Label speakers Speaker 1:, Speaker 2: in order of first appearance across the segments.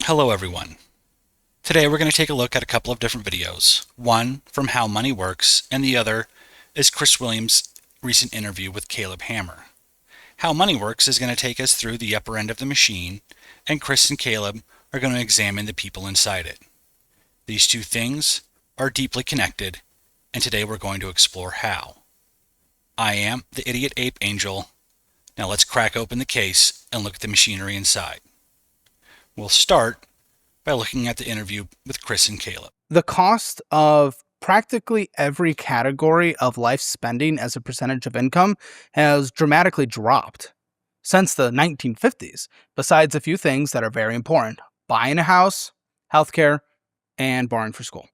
Speaker 1: Hello everyone. Today we're going to take a look at a couple of different videos. One from How Money Works, and the other is Chris Williams' recent interview with Caleb Hammer. How Money Works is going to take us through the upper end of the machine, and Chris and Caleb are going to examine the people inside it. These two things are deeply connected, and today we're going to explore how. I am the Idiot-Ape-Angel. Now let's crack open the case and look at the machinery inside. We'll start by looking at the interview with Chris and Caleb.
Speaker 2: The cost of practically every category of life spending as a percentage of income has dramatically dropped since the 1950s, besides a few things that are very important: buying a house, healthcare, and borrowing for school.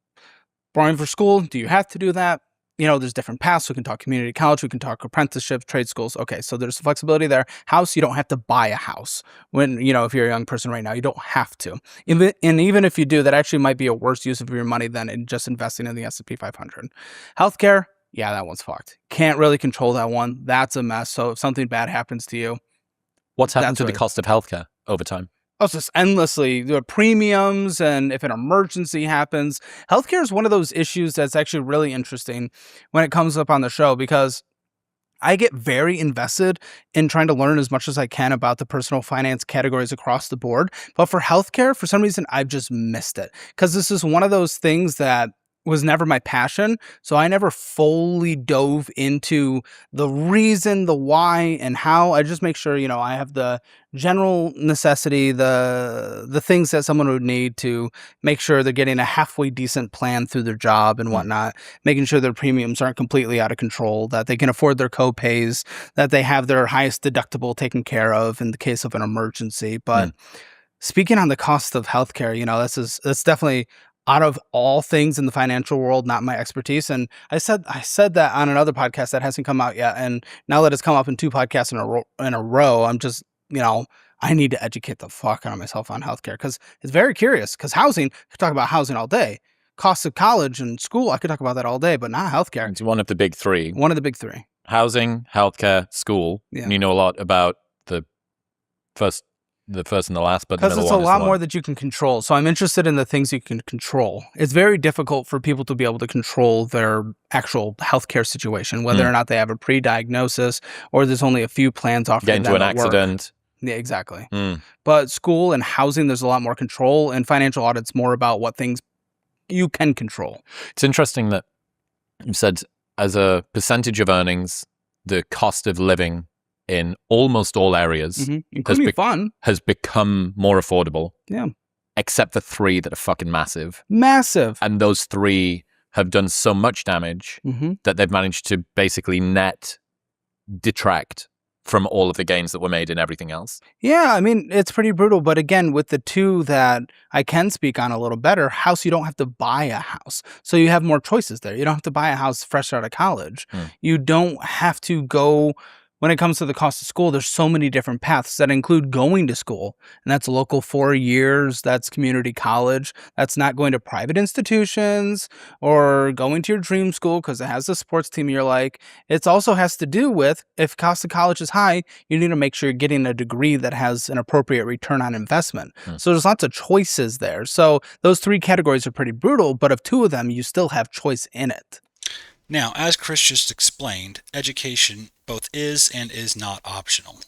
Speaker 2: Borrowing for school, do you have to do that? There's different paths. We can talk community college. We can talk apprenticeships, trade schools. Okay, so there's flexibility there. House, you don't have to buy a house. If you're a young person right now, you don't have to. Even if you do, that actually might be a worse use of your money than in just investing in the S&P 500. Healthcare, yeah, that one's fucked. Can't really control that one. That's a mess. So if something bad happens to you,
Speaker 3: what's happened to the cost of healthcare over time?
Speaker 2: Oh, it's just endlessly. There are premiums, and if an emergency happens, healthcare is one of those issues that's actually really interesting when it comes up on the show, because I get very invested in trying to learn as much as I can about the personal finance categories across the board. But for healthcare, for some reason, I've just missed it, because this is one of those things that was never my passion. So I never fully dove into the reason, the why, and how. I just make sure, I have the general necessity, the things that someone would need to make sure they're getting a halfway decent plan through their job and whatnot, making sure their premiums aren't completely out of control, that they can afford their co-pays, that they have their highest deductible taken care of in the case of an emergency. But speaking on the cost of healthcare, that's definitely, out of all things in the financial world, not my expertise. And I said that on another podcast that hasn't come out yet. And now that it's come up in two podcasts in a row, I'm just, I need to educate the fuck out of myself on healthcare, because it's very curious. Because housing, I could talk about housing all day. Costs of college and school, I could talk about that all day, but not healthcare.
Speaker 3: It's one of the big three.
Speaker 2: One of the big three.
Speaker 3: Housing, healthcare, school.
Speaker 2: Yeah.
Speaker 3: And you know a lot about the first and the last, but
Speaker 2: because it's a lot more that you can control. So I'm interested in the things you can control. It's very difficult for people to be able to control their actual healthcare situation, whether or not they have a pre-diagnosis or there's only a few plans offering.
Speaker 3: Get into an accident.
Speaker 2: Yeah, exactly. But school and housing, there's a lot more control, and financial audit's more about what things you can control.
Speaker 3: It's interesting that you said as a percentage of earnings, the cost of living in almost all areas,
Speaker 2: including fun,
Speaker 3: has become more affordable.
Speaker 2: Yeah.
Speaker 3: Except for three that are fucking massive.
Speaker 2: Massive.
Speaker 3: And those three have done so much damage that they've managed to basically net detract from all of the gains that were made in everything else.
Speaker 2: Yeah, I mean, it's pretty brutal. But again, with the two that I can speak on a little better, house, you don't have to buy a house. So you have more choices there. You don't have to buy a house fresh out of college. You don't have to go. When it comes to the cost of school, there's so many different paths that include going to school. And that's local 4 years. That's community college. That's not going to private institutions or going to your dream school because it has the sports team you're like. It also has to do with, if cost of college is high, you need to make sure you're getting a degree that has an appropriate return on investment. So there's lots of choices there. So those three categories are pretty brutal, but of two of them, you still have choice in it.
Speaker 1: Now, as Chris just explained, education both is and is not optional.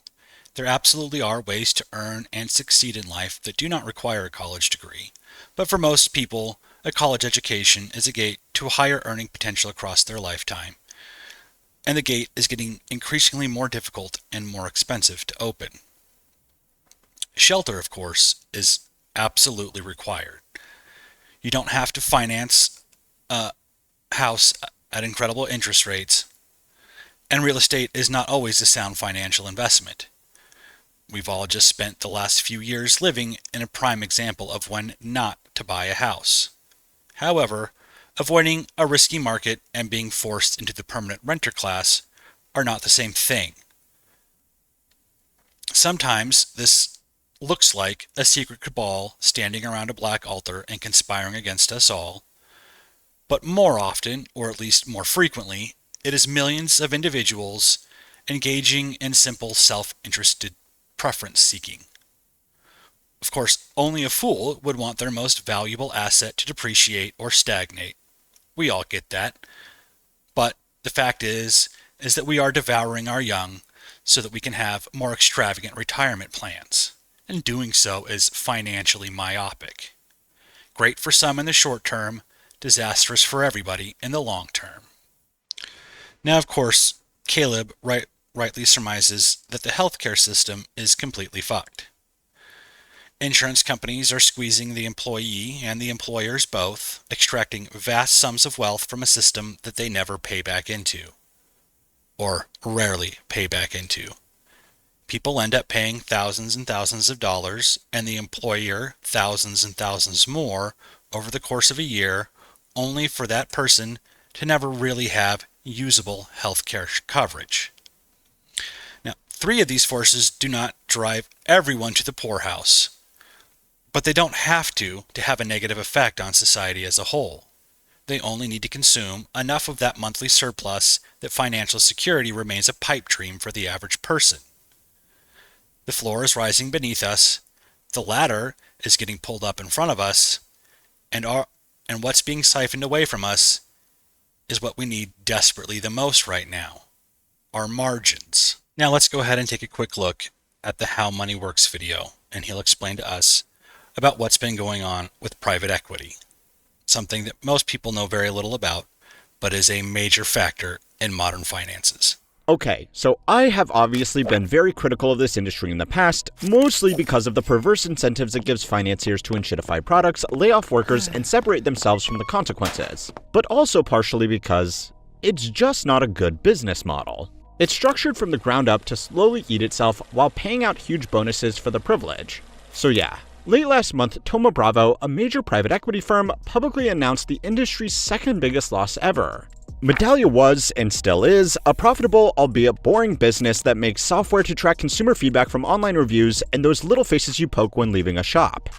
Speaker 1: There absolutely are ways to earn and succeed in life that do not require a college degree, but for most people, a college education is a gate to a higher earning potential across their lifetime, and the gate is getting increasingly more difficult and more expensive to open. Shelter, of course, is absolutely required. You don't have to finance a house at incredible interest rates, and real estate is not always a sound financial investment. We've all just spent the last few years living in a prime example of when not to buy a house. However, avoiding a risky market and being forced into the permanent renter class are not the same thing. Sometimes this looks like a secret cabal standing around a black altar and conspiring against us all, but more often, or at least more frequently, it is millions of individuals engaging in simple self-interested preference seeking. Of course, only a fool would want their most valuable asset to depreciate or stagnate. We all get that. But the fact is that we are devouring our young so that we can have more extravagant retirement plans. And doing so is financially myopic. Great for some in the short term, disastrous for everybody in the long term. Now, of course, Caleb rightly surmises that the healthcare system is completely fucked. Insurance companies are squeezing the employee and the employers both, extracting vast sums of wealth from a system that they never pay back into. Or rarely pay back into. People end up paying thousands and thousands of dollars, and the employer thousands and thousands more over the course of a year, only for that person to never really have usable healthcare coverage. Now, 3 of these forces do not drive everyone to the poorhouse, but they don't have to have a negative effect on society as a whole. They only need to consume enough of that monthly surplus that financial security remains a pipe dream for the average person. The floor is rising beneath us, the ladder is getting pulled up in front of us, and what's being siphoned away from us is what we need desperately the most right now, our margins. Now let's go ahead and take a quick look at the How Money Works video, and he'll explain to us about what's been going on with private equity, something that most people know very little about, but is a major factor in modern finances.
Speaker 4: Okay, so I have obviously been very critical of this industry in the past, mostly because of the perverse incentives it gives financiers to enshittify products, lay off workers, and separate themselves from the consequences. But also partially because it's just not a good business model. It's structured from the ground up to slowly eat itself while paying out huge bonuses for the privilege. So yeah, late last month, Thoma Bravo, a major private equity firm, publicly announced the industry's second biggest loss ever. Medallia was, and still is, a profitable, albeit boring business that makes software to track consumer feedback from online reviews and those little faces you poke when leaving a shop.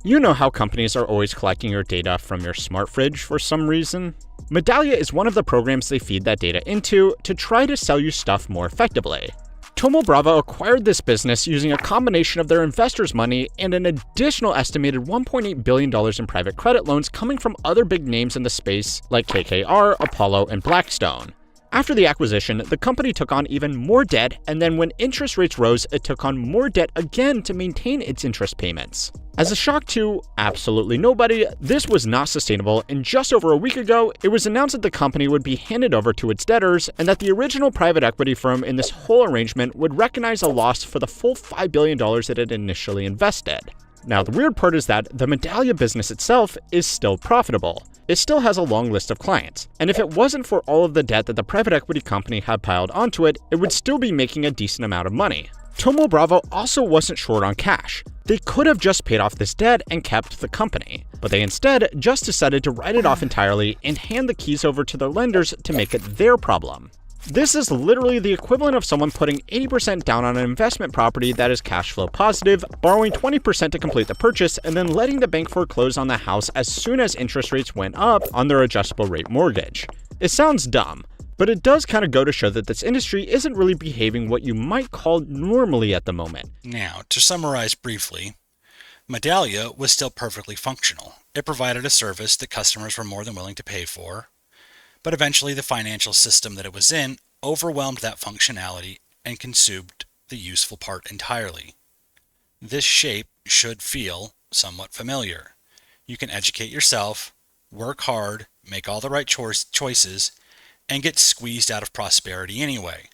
Speaker 4: You know how companies are always collecting your data from your smart fridge for some reason? Medallia is one of the programs they feed that data into to try to sell you stuff more effectively. Thoma Bravo acquired this business using a combination of their investors' money and an additional estimated $1.8 billion in private credit loans coming from other big names in the space like KKR, Apollo, and Blackstone. After the acquisition, the company took on even more debt, and then when interest rates rose, it took on more debt again to maintain its interest payments. As a shock to absolutely nobody, this was not sustainable, and just over a week ago, it was announced that the company would be handed over to its debtors, and that the original private equity firm in this whole arrangement would recognize a loss for the full $5 billion it had initially invested. Now, the weird part is that the Medallia business itself is still profitable. It still has a long list of clients, and if it wasn't for all of the debt that the private equity company had piled onto it, it would still be making a decent amount of money. Thoma Bravo also wasn't short on cash. They could have just paid off this debt and kept the company, but they instead just decided to write it off entirely and hand the keys over to their lenders to make it their problem. This is literally the equivalent of someone putting 80% down on an investment property that is cash flow positive, borrowing 20% to complete the purchase, and then letting the bank foreclose on the house as soon as interest rates went up on their adjustable rate mortgage. It sounds dumb, but it does kind of go to show that this industry isn't really behaving what you might call normally at the moment.
Speaker 1: Now, to summarize briefly, Medallia was still perfectly functional. It provided a service that customers were more than willing to pay for, but eventually the financial system that it was in overwhelmed that functionality and consumed the useful part entirely. This shape should feel somewhat familiar. You can educate yourself, work hard, make all the right choices, and get squeezed out of prosperity anyway.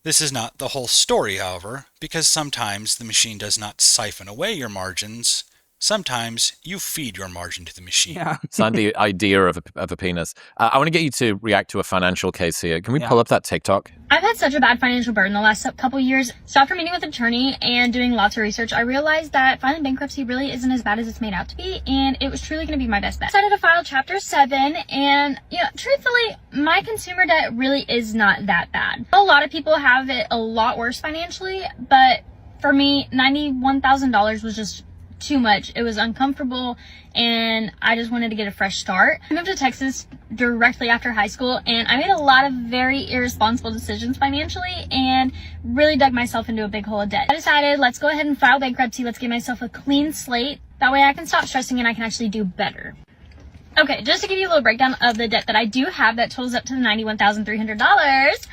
Speaker 1: This is not the whole story, however, because sometimes the machine does not siphon away your margins. Sometimes you feed your margin to the machine.
Speaker 2: Yeah.
Speaker 3: It's like the idea of a penis. I want to get you to react to a financial case here. Can we pull up that TikTok?
Speaker 5: I've had such a bad financial burden the last couple years. So after meeting with an attorney and doing lots of research, I realized that filing bankruptcy really isn't as bad as it's made out to be, and it was truly going to be my best bet. I decided to file Chapter 7, and truthfully, my consumer debt really is not that bad. A lot of people have it a lot worse financially, but for me, $91,000 was just too much. It was uncomfortable, and I just wanted to get a fresh start. I moved to Texas directly after high school, and I made a lot of very irresponsible decisions financially and really dug myself into a big hole of debt. I decided, let's go ahead and file bankruptcy. Let's give myself a clean slate. That way I can stop stressing and I can actually do better. Okay, just to give you a little breakdown of the debt that I do have that totals up to $91,300.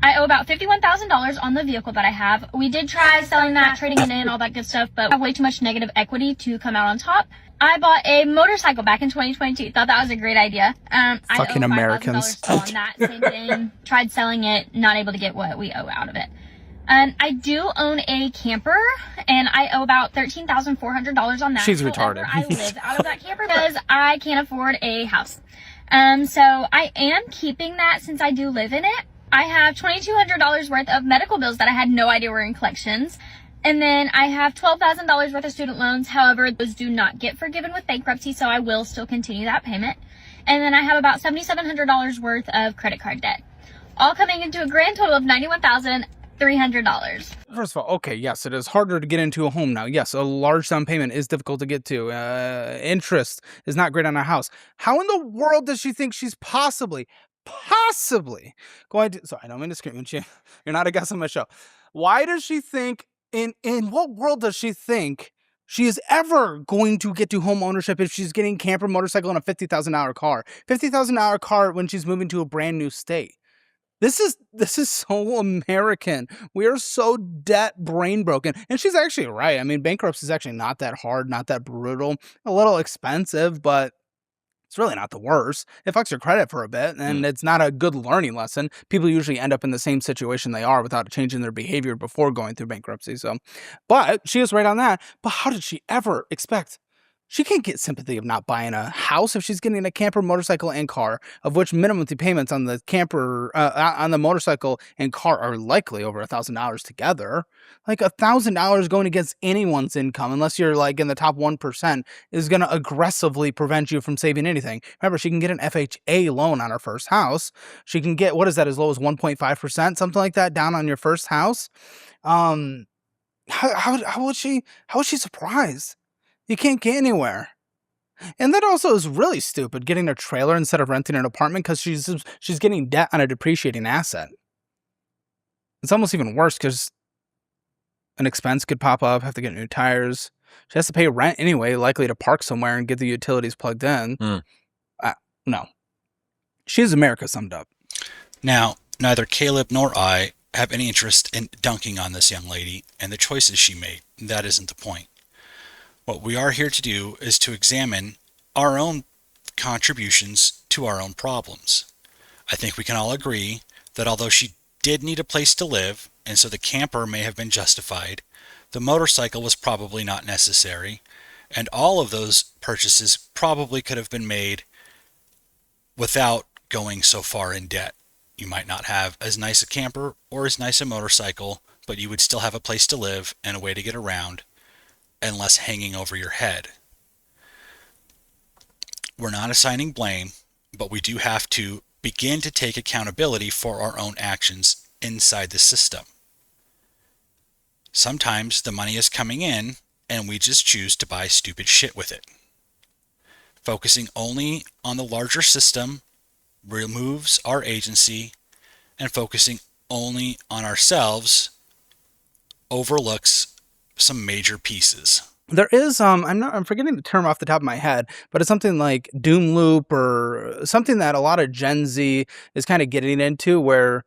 Speaker 5: I owe about $51,000 on the vehicle that I have. We did try selling that, trading it in, all that good stuff, but I have way too much negative equity to come out on top. I bought a motorcycle back in 2022. Thought that was a great idea.
Speaker 2: Fucking
Speaker 5: I owe
Speaker 2: Americans.
Speaker 5: still on that. Same thing. Tried selling it, not able to get what we owe out of it. And I do own a camper, and I owe about $13,400 on that.
Speaker 2: She's
Speaker 5: However,
Speaker 2: retarded.
Speaker 5: I live out of that camper because I can't afford a house. So I am keeping that since I do live in it. I have $2,200 worth of medical bills that I had no idea were in collections. And then I have $12,000 worth of student loans. However, those do not get forgiven with bankruptcy, so I will still continue that payment. And then I have about $7,700 worth of credit card debt, all coming into a grand total of $91,300.
Speaker 2: First of all, okay, yes, it is harder to get into a home now. Yes, a large down payment is difficult to get to. Interest is not great on a house. How in the world does she think she's possibly going to... Sorry, I don't mean to scream at you. You're not a guest on my show. Why does she think... In what world does she think she is ever going to get to home ownership if she's getting camper, motorcycle, and a $50,000 car? $50,000 car when she's moving to a brand new state. This is so American. We are so debt brain broken. And she's actually right. I mean, bankruptcy is actually not that hard, not that brutal. A little expensive, but it's really not the worst. It fucks your credit for a bit, and it's not a good learning lesson. People usually end up in the same situation they are without changing their behavior before going through bankruptcy. So, but she is right on that. But how did she ever expect? She can't get sympathy of not buying a house if she's getting a camper, motorcycle, and car, of which minimum monthly payments on the camper, on the motorcycle and car are likely over $1,000 together. Like $1,000 going against anyone's income, unless you're like in the top 1%, is going to aggressively prevent you from saving anything. Remember, she can get an FHA loan on her first house. She can get, what is that, as low as 1.5%, something like that, down on your first house. How was she surprised? You can't get anywhere. And that also is really stupid, getting a trailer instead of renting an apartment because she's getting debt on a depreciating asset. It's almost even worse because an expense could pop up, have to get new tires. She has to pay rent anyway, likely to park somewhere and get the utilities plugged in. No. She's America summed up.
Speaker 1: Now, neither Caleb nor I have any interest in dunking on this young lady and the choices she made. That isn't the point. What we are here to do is to examine our own contributions to our own problems. I think we can all agree that although she did need a place to live, and so the camper may have been justified, the motorcycle was probably not necessary, and all of those purchases probably could have been made without going so far in debt. You might not have as nice a camper or as nice a motorcycle, but you would still have a place to live and a way to get around, and less hanging over your head. We're not assigning blame, but we do have to begin to take accountability for our own actions inside the system. Sometimes the money is coming in and we just choose to buy stupid shit with it. Focusing only on the larger system removes our agency, and focusing only on ourselves overlooks some major pieces.
Speaker 2: There is I'm forgetting the term off the top of my head, but it's something like doom loop or something that a lot of Gen Z is kind of getting into, where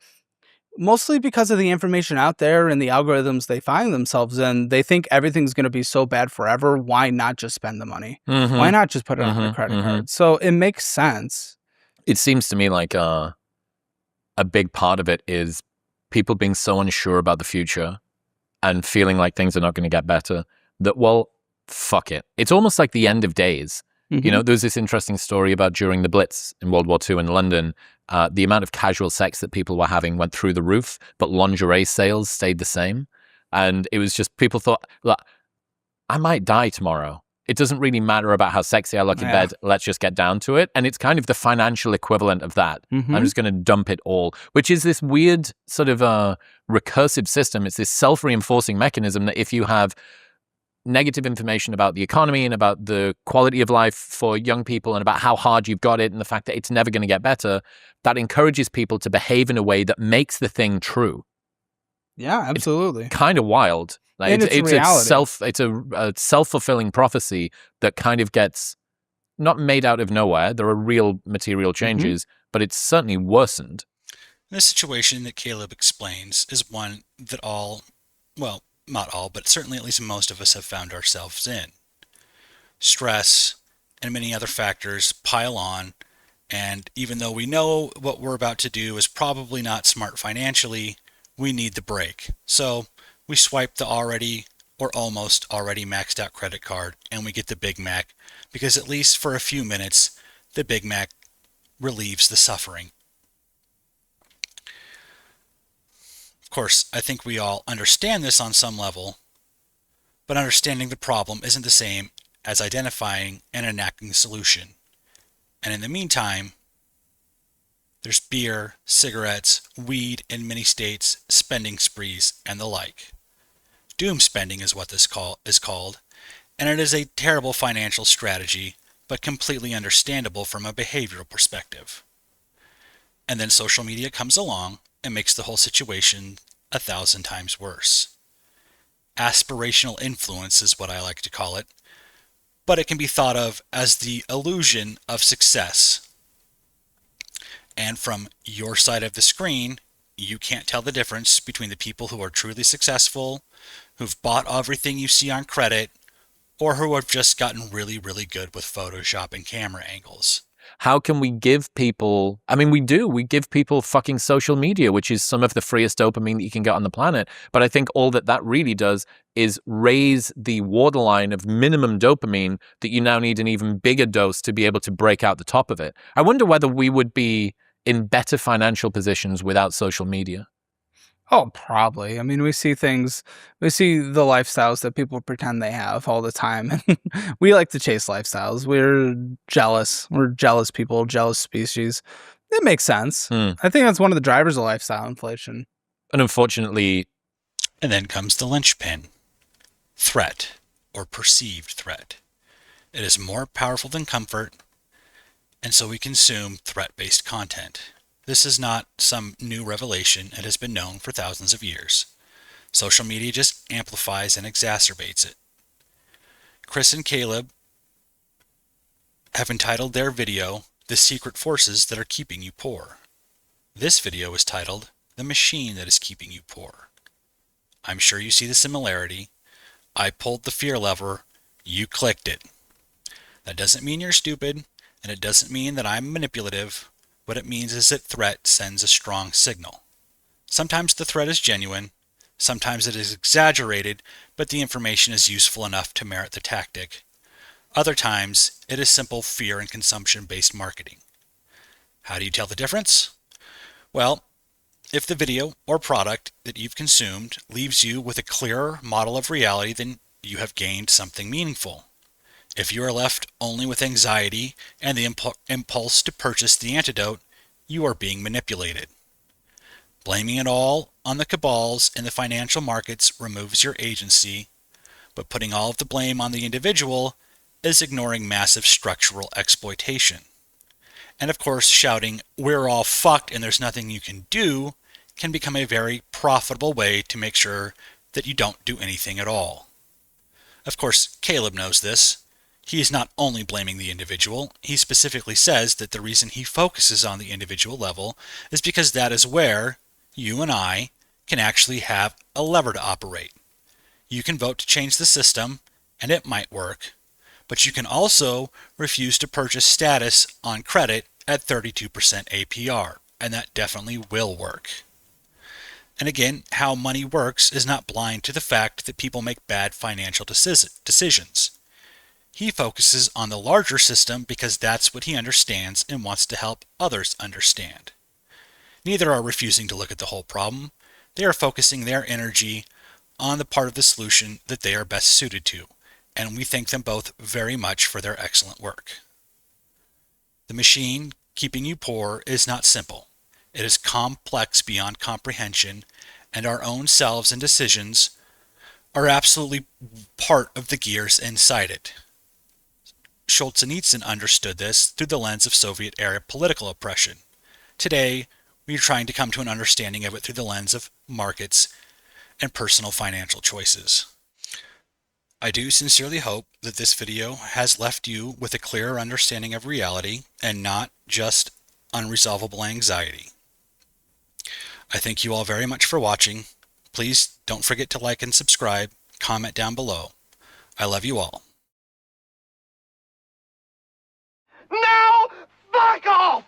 Speaker 2: mostly because of the information out there and the algorithms they find themselves in, they think everything's going to be so bad forever. Why not just spend the money? Why not just put it on a credit card? So it makes sense.
Speaker 3: It seems to me like a big part of it is people being so unsure about the future and feeling like things are not going to get better, that, well, fuck it. It's almost like the end of days. You know, there's this interesting story about during the Blitz in World War II in London, the amount of casual sex that people were having went through the roof, but lingerie sales stayed the same. And it was just, people thought, look, I might die tomorrow. It doesn't really matter about how sexy I look in bed. Let's just get down to it. And it's kind of the financial equivalent of that. I'm just going to dump it all, which is this weird sort of recursive system. It's this self-reinforcing mechanism that if you have negative information about the economy and about the quality of life for young people and about how hard you've got it and the fact that it's never going to get better, that encourages people to behave in a way that makes the thing true.
Speaker 2: Yeah, absolutely.
Speaker 3: Kind of wild. Like
Speaker 2: And it's reality.
Speaker 3: it's a self-fulfilling prophecy that kind of gets not made out of nowhere. There are real material changes, but it's certainly worsened.
Speaker 1: The situation that Caleb explains is one that well, not all, but certainly at least most of us have found ourselves in. Stress and many other factors pile on, and even though we know what we're about to do is probably not smart financially, we need the break. So we swipe the already or almost already maxed out credit card and we get the Big Mac because at least for a few minutes, the Big Mac relieves the suffering. Of course, I think we all understand this on some level, but understanding the problem isn't the same as identifying and enacting the solution. And in the meantime, there's beer, cigarettes, weed in many states, spending sprees, and the like. Doom spending is what this is called, and it is a terrible financial strategy, but completely understandable from a behavioral perspective. And then social media comes along and makes the whole situation 1,000 times worse. Aspirational influence is what I like to call it, but it can be thought of as the illusion of success. And from your side of the screen, you can't tell the difference between the people who are truly successful, who've bought everything you see on credit, or who have just gotten really, really good with Photoshop and camera angles.
Speaker 3: How can we give people, we give people fucking social media, which is some of the freest dopamine that you can get on the planet. But I think all that really does is raise the waterline of minimum dopamine that you now need an even bigger dose to be able to break out the top of it. I wonder whether we would be in better financial positions without social media.
Speaker 2: Oh, probably. I mean, we see the lifestyles that people pretend they have all the time. We like to chase lifestyles. We're jealous. We're jealous people, jealous species. It makes sense. I think that's one of the drivers of lifestyle inflation.
Speaker 3: And unfortunately...
Speaker 1: And then comes the linchpin. Threat, or perceived threat. It is more powerful than comfort, and so we consume threat-based content. This is not some new revelation. It has been known for thousands of years. Social media just amplifies and exacerbates it. Chris and Caleb have entitled their video, "The Secret Forces That Are Keeping You Poor." This video is titled, "The Machine That Is Keeping You Poor." I'm sure you see the similarity. I pulled the fear lever, you clicked it. That doesn't mean you're stupid, and it doesn't mean that I'm manipulative. What it means is that threat sends a strong signal. Sometimes the threat is genuine, sometimes it is exaggerated, but the information is useful enough to merit the tactic. Other times, it is simple fear and consumption-based marketing. How do you tell the difference? Well, if the video or product that you've consumed leaves you with a clearer model of reality, then you have gained something meaningful. If you are left only with anxiety and the impulse to purchase the antidote, you are being manipulated. Blaming it all on the cabals in the financial markets removes your agency, but putting all of the blame on the individual is ignoring massive structural exploitation. And of course, shouting, "We're all fucked and there's nothing you can do," can become a very profitable way to make sure that you don't do anything at all. Of course, Caleb knows this. He is not only blaming the individual, he specifically says that the reason he focuses on the individual level is because that is where you and I can actually have a lever to operate. You can vote to change the system, and it might work, but you can also refuse to purchase status on credit at 32% APR, and that definitely will work. And again, how money works is not blind to the fact that people make bad financial decisions. He focuses on the larger system because that's what he understands and wants to help others understand. Neither are refusing to look at the whole problem. They are focusing their energy on the part of the solution that they are best suited to, and we thank them both very much for their excellent work. The machine keeping you poor is not simple. It is complex beyond comprehension, and our own selves and decisions are absolutely part of the gears inside it. Solzhenitsyn understood this through the lens of Soviet-era political oppression. Today, we are trying to come to an understanding of it through the lens of markets and personal financial choices. I do sincerely hope that this video has left you with a clearer understanding of reality and not just unresolvable anxiety. I thank you all very much for watching. Please don't forget to like and subscribe, comment down below. I love you all.
Speaker 6: Now, fuck off!